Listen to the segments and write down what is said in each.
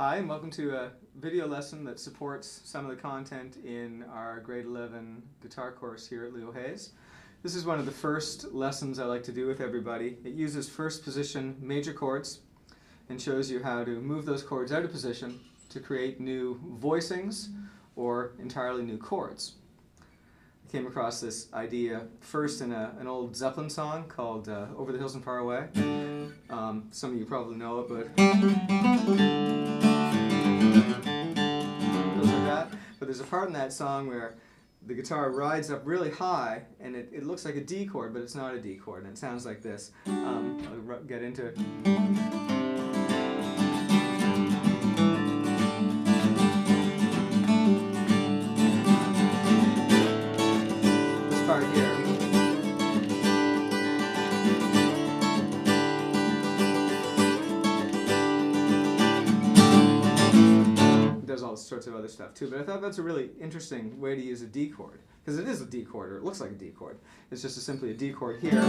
Hi, and welcome to a video lesson that supports some of the content in our grade 11 guitar course here at Leo Hayes. This is one of the first lessons I like to do with everybody. It uses first position major chords and shows you how to move those chords out of position to create new voicings or entirely new chords. I came across this idea first in an old Zeppelin song called Over the Hills and Far Away. Some of you probably know it, but goes like that. But there's a part in that song where the guitar rides up really high and it looks like a D chord, but it's not a D chord, and it sounds like this. I'll get into it. This part here. All sorts of other stuff too, but I thought that's a really interesting way to use a D chord, because it is a D chord, or it looks like a D chord. It's just simply a D chord here,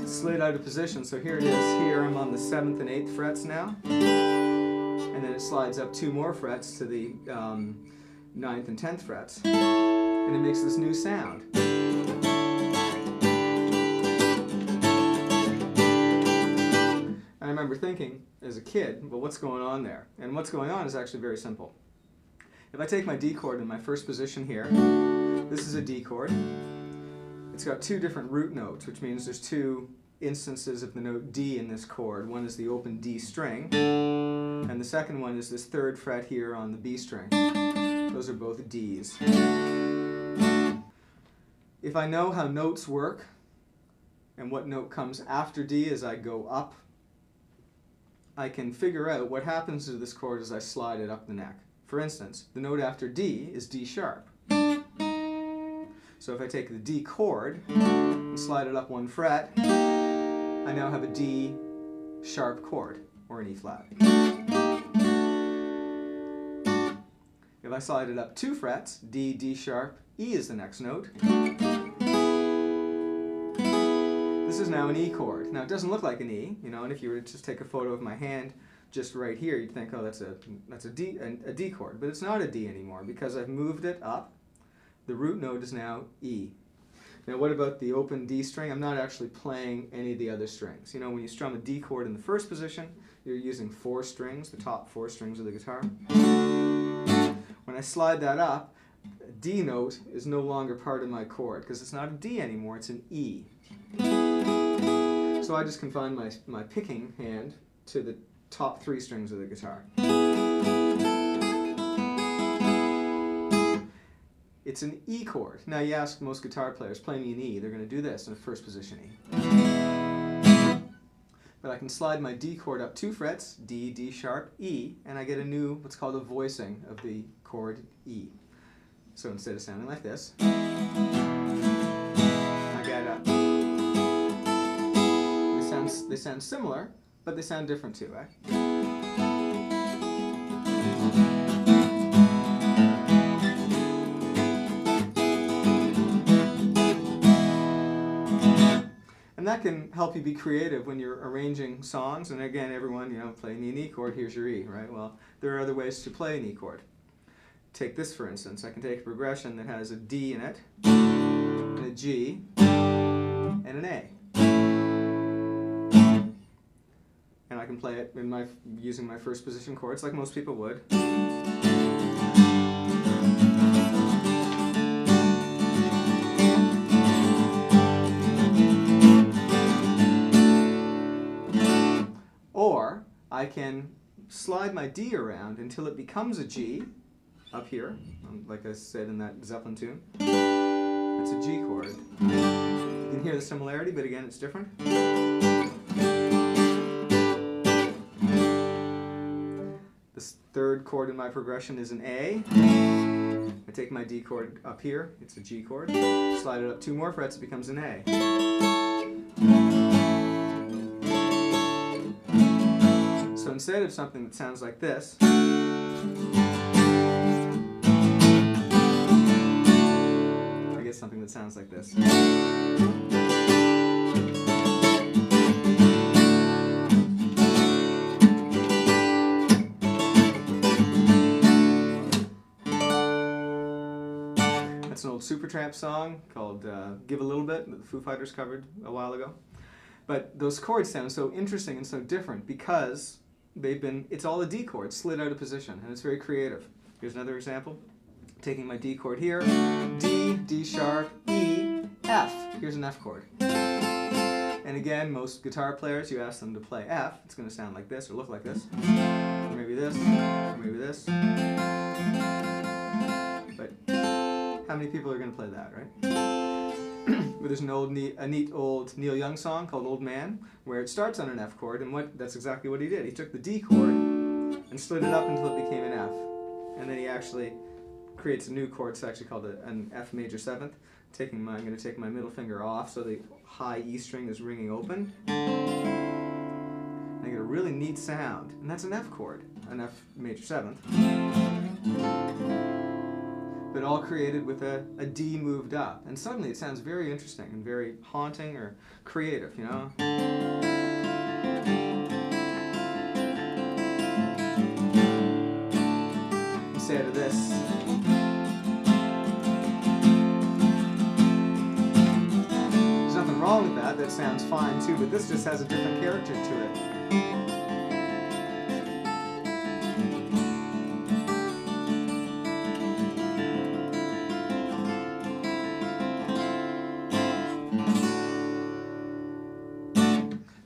slid out of position, so here it is. Here I'm on the 7th and 8th frets now, and then it slides up 2 more frets to the 9th and 10th frets, and it makes this new sound. I remember thinking as a kid, well, what's going on there? And what's going on is actually very simple. If I take my D chord in my first position here, this is a D chord. It's got 2 different root notes, which means there's 2 instances of the note D in this chord. One is the open D string, and the second one is this 3rd fret here on the B string. Those are both Ds. If I know how notes work, and what note comes after D as I go up, I can figure out what happens to this chord as I slide it up the neck. For instance, the note after D is D sharp. So if I take the D chord and slide it up 1 fret, I now have a D sharp chord, or an E flat. If I slide it up 2 frets, D, D sharp, E is the next note. This is now an E chord. Now it doesn't look like an E, and if you were to just take a photo of my hand just right here, you'd think, oh, that's a D chord. But it's not a D anymore, because I've moved it up. The root note is now E. Now what about the open D string? I'm not actually playing any of the other strings. When you strum a D chord in the first position, you're using 4 strings, the top 4 strings of the guitar. When I slide that up, a D note is no longer part of my chord, because it's not a D anymore, it's an E. So I just confine my picking hand to the top 3 strings of the guitar. It's an E chord. Now you ask most guitar players, play me an E, they're going to do this in a first position E. But I can slide my D chord up 2 frets, D, D sharp, E, and I get a new, what's called a voicing of the chord E. So instead of sounding like this, I get a... They sound similar, but they sound different too, right? And that can help you be creative when you're arranging songs. And again, everyone, playing the E chord, here's your E, right? Well, there are other ways to play an E chord. Take this, for instance. I can take a progression that has a D in it, and a G, and an A. And I can play it using my first position chords like most people would. Or I can slide my D around until it becomes a G up here, like I said in that Zeppelin tune. It's a G chord. You can hear the similarity, but again, it's different. This 3rd chord in my progression is an A. I take my D chord up here, it's a G chord. Slide it up 2 more frets, it becomes an A. So instead of something that sounds like this, I get something that sounds like this. Supertramp song called Give a Little Bit that the Foo Fighters covered a while ago. But those chords sound so interesting and so different because it's all a D chord slid out of position, and it's very creative. Here's another example. Taking my D chord here, D, D sharp, E, F. Here's an F chord. And again, most guitar players, you ask them to play F, it's going to sound like this or look like this. Or maybe this, or maybe this. But how many people are going to play that, right? But there's a neat old Neil Young song called Old Man, where it starts on an F chord, and that's exactly what he did. He took the D chord and slid it up until it became an F. And then he actually creates a new chord section called an F major 7th. I'm going to take my middle finger off so the high E string is ringing open. And I get a really neat sound, and that's an F chord, an F major 7th. But all created with a D moved up. And suddenly it sounds very interesting and very haunting or creative, you know? Instead of this. Wrong with that sounds fine too, but this just has a different character to it.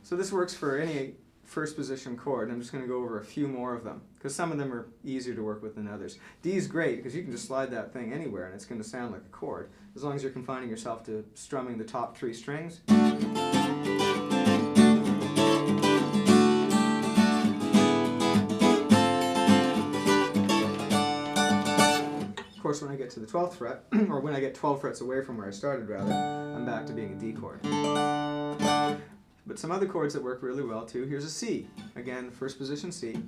So this works for any first position chord, and I'm just going to go over a few more of them, because some of them are easier to work with than others. D is great, because you can just slide that thing anywhere and it's going to sound like a chord, as long as you're confining yourself to strumming the top 3 strings. Of course, when I get to the 12th fret, or when I get 12 frets away from where I started rather, I'm back to being a D chord. But some other chords that work really well too. Here's a C. Again, first position C.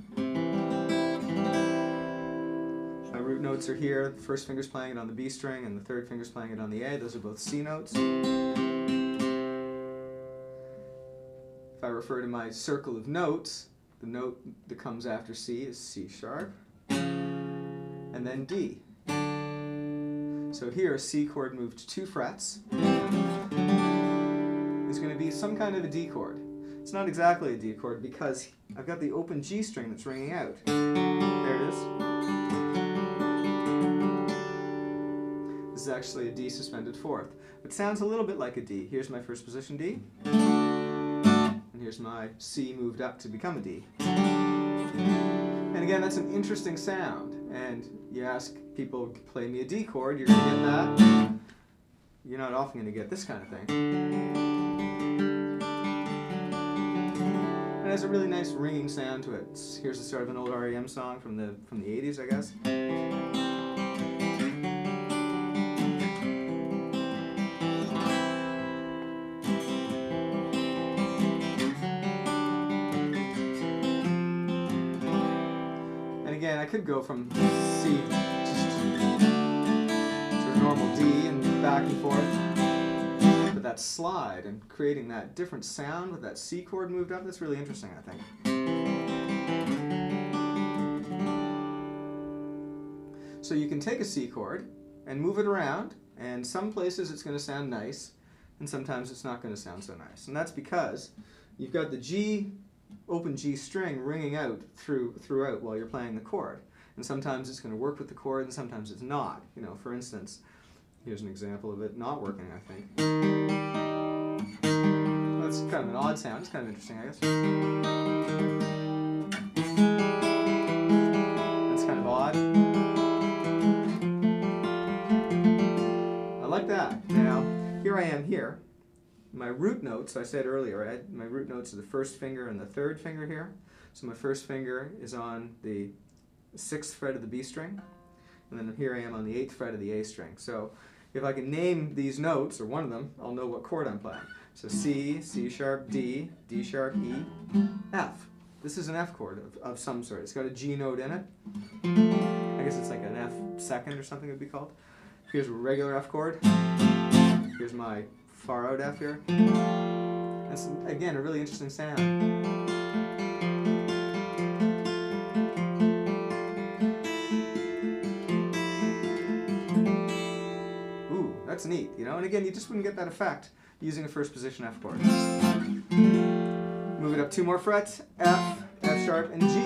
My root notes are here. The first finger's playing it on the B string and the third finger's playing it on the A. Those are both C notes. If I refer to my circle of notes, the note that comes after C is C sharp, and then D. So here, a C chord moved 2 frets. Is going to be some kind of a D chord. It's not exactly a D chord because I've got the open G string that's ringing out. There it is. This is actually a D suspended 4th. It sounds a little bit like a D. Here's my first position D. And here's my C moved up to become a D. And again, that's an interesting sound. And you ask people, play me a D chord, you're going to get that. You're not often going to get this kind of thing. It has a really nice ringing sound to it. Here's the start of an old REM song from the 80s, I guess. And again, I could go from C just to a normal D and back and forth. That slide and creating that different sound with that C chord moved up, that's really interesting, I think. So you can take a C chord and move it around, and some places it's going to sound nice, and sometimes it's not going to sound so nice. And that's because you've got the G, open G string ringing out throughout while you're playing the chord. And sometimes it's going to work with the chord, and sometimes it's not. You know, for instance, here's an example of it not working, I think. Well, that's kind of an odd sound. It's kind of interesting, I guess. That's kind of odd. I like that. Now, here I am here. My root notes, I said earlier, my root notes are the first finger and the third finger here. So my first finger is on the 6th fret of the B string. And then here I am on the 8th fret of the A string. So if I can name these notes, or one of them, I'll know what chord I'm playing. So C, C sharp, D, D sharp, E, F. This is an F chord of some sort. It's got a G note in it. I guess it's like an F second or something it would be called. Here's a regular F chord. Here's my far out F here. That's, again, a really interesting sound. Ooh, you know? And again, you just wouldn't get that effect using a first position F chord. Move it up 2 more frets, F, F sharp, and G.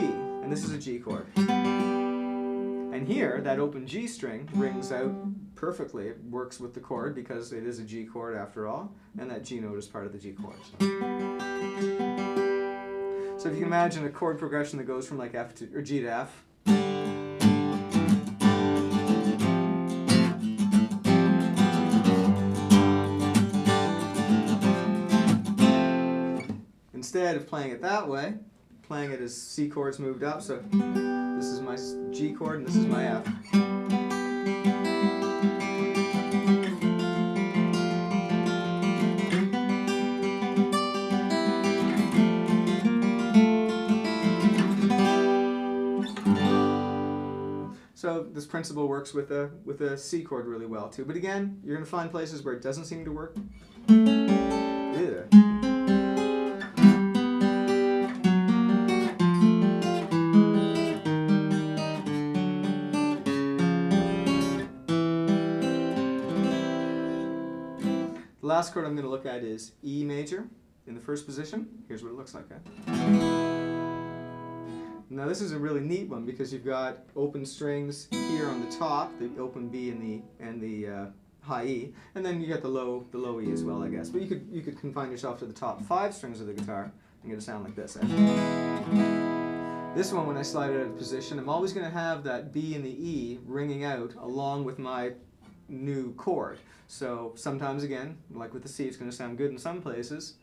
And this is a G chord. And here, that open G string rings out perfectly. It works with the chord because it is a G chord after all, and that G note is part of the G chord. So if you can imagine a chord progression that goes from like F to, or G to F. Instead of playing it that way, playing it as C chords moved up, so this is my G chord and this is my F. So this principle works with a C chord really well too. But again, you're going to find places where it doesn't seem to work. Ew. The last chord I'm going to look at is E major in the first position. Here's what it looks like. Now this is a really neat one because you've got open strings here on the top, the open B and the high E, and then you get the low E as well, I guess. But you could confine yourself to the top 5 strings of the guitar and get a sound like this. This one, when I slide it out of position, I'm always going to have that B and the E ringing out along with my new chord. So sometimes, again, like with the C, it's going to sound good in some places,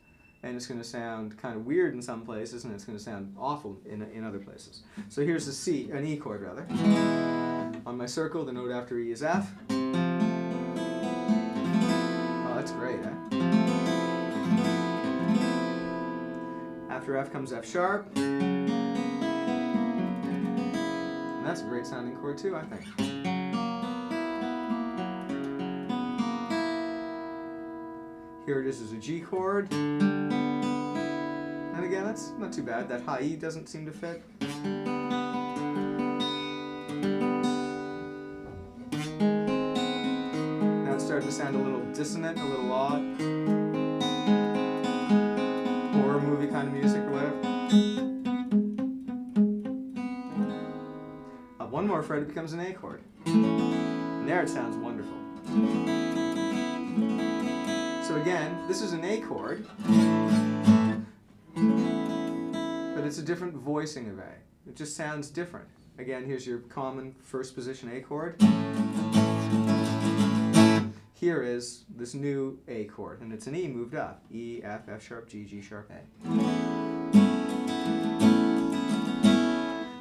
and it's going to sound kind of weird in some places, and it's going to sound awful in other places. So here's a C, an E chord rather. On my circle, the note after E is F. Oh, that's great, eh? After F comes F sharp. And that's a great sounding chord too, I think. Here it is as a G chord. And again, that's not too bad. That high E doesn't seem to fit. Now it's starting to sound a little dissonant, a little odd. Horror movie kind of music or whatever. Up 1 more fret, it becomes an A chord. And there it sounds wonderful. So again, this is an A chord, but it's a different voicing of A. It just sounds different. Again, here's your common first position A chord. Here is this new A chord, and it's an E moved up. E, F, F sharp, G, G sharp, A.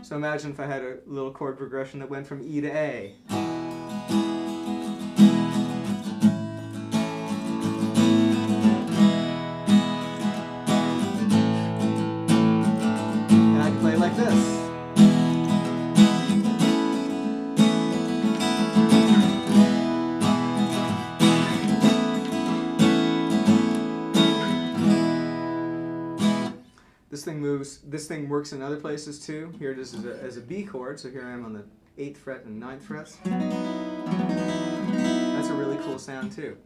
So imagine if I had a little chord progression that went from E to A. Like this. This thing works in other places too. Here it is as a B chord, so here I am on the 8th fret and 9th frets. That's a really cool sound too.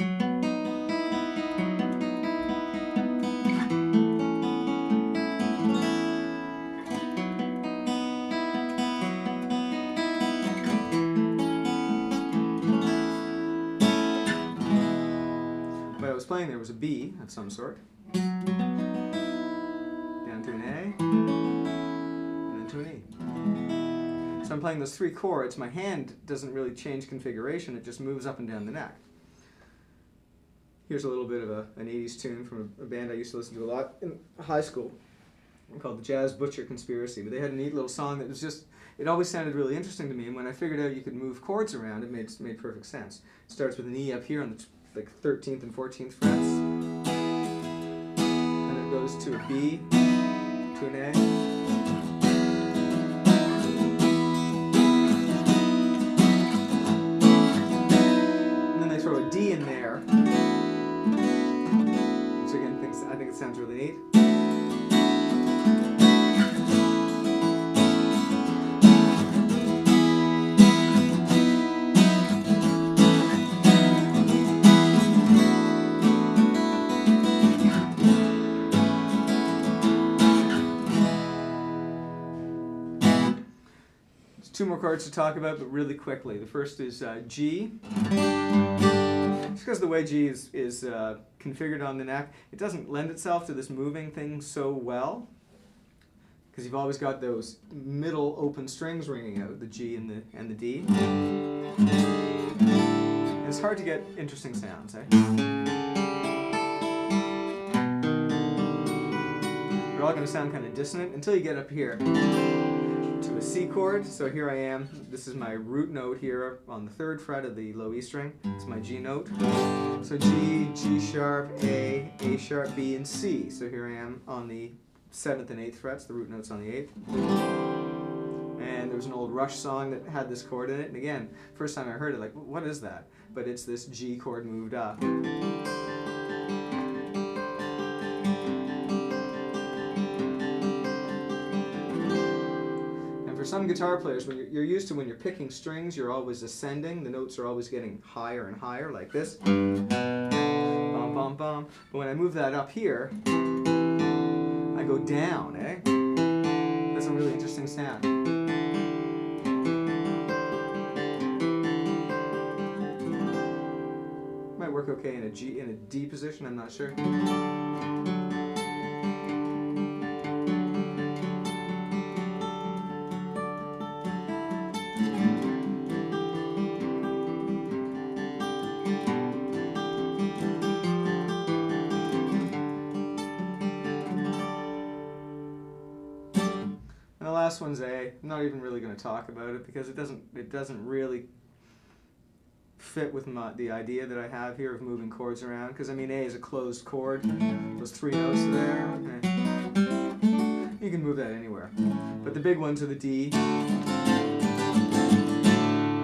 Playing there was a B of some sort, down to an A, and then to an E. So I'm playing those 3 chords. My hand doesn't really change configuration, it just moves up and down the neck. Here's a little bit of an 80s tune from a band I used to listen to a lot in high school called the Jazz Butcher Conspiracy, but they had a neat little song that was just, it always sounded really interesting to me, and when I figured out you could move chords around, it made perfect sense. It starts with an E up here on the like 13th and 14th frets, and it goes to a B, to an A, and then they throw a D in there, which again I think it sounds really neat. Two more chords to talk about, but really quickly. The first is G. Just because the way G is configured on the neck, it doesn't lend itself to this moving thing so well, because you've always got those middle open strings ringing out, the G and the D. And it's hard to get interesting sounds, eh? They're all going to sound kind of dissonant until you get up here to a C chord. So here I am. This is my root note here on the 3rd fret of the low E string. It's my G note. So G, G sharp, A sharp, B, and C. So here I am on the 7th and 8th frets. The root note's on the 8th. And there was an old Rush song that had this chord in it. And again, first time I heard it, like, what is that? But it's this G chord moved up. Some guitar players, when you're used to when you're picking strings, you're always ascending. The notes are always getting higher and higher, like this. Bum, bum, bum. But when I move that up here, I go down, eh? That's a really interesting sound. Might work okay in a D position, I'm not sure. And the last one's A. I'm not even really going to talk about it because it doesn't really fit with the idea that I have here of moving chords around. Because I mean, A is a closed chord. Those 3 notes are there. Okay. You can move that anywhere. But the big ones are the D,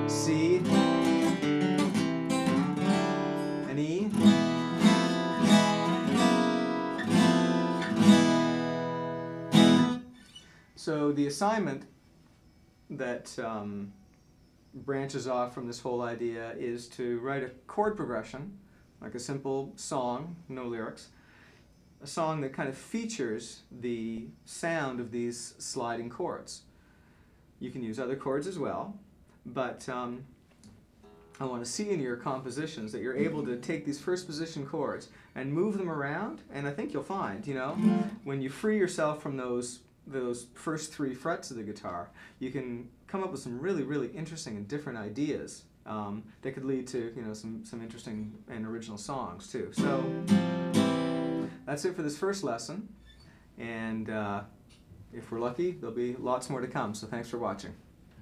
C, and E. So the assignment that branches off from this whole idea is to write a chord progression, like a simple song, no lyrics, a song that kind of features the sound of these sliding chords. You can use other chords as well, but I want to see in your compositions that you're able to take these first position chords and move them around, and I think you'll find, you know, when you free yourself from those first 3 frets of the guitar, you can come up with some really, really interesting and different ideas that could lead to, you know, some interesting and original songs too. So that's it for this first lesson, and if we're lucky, there'll be lots more to come, so thanks for watching.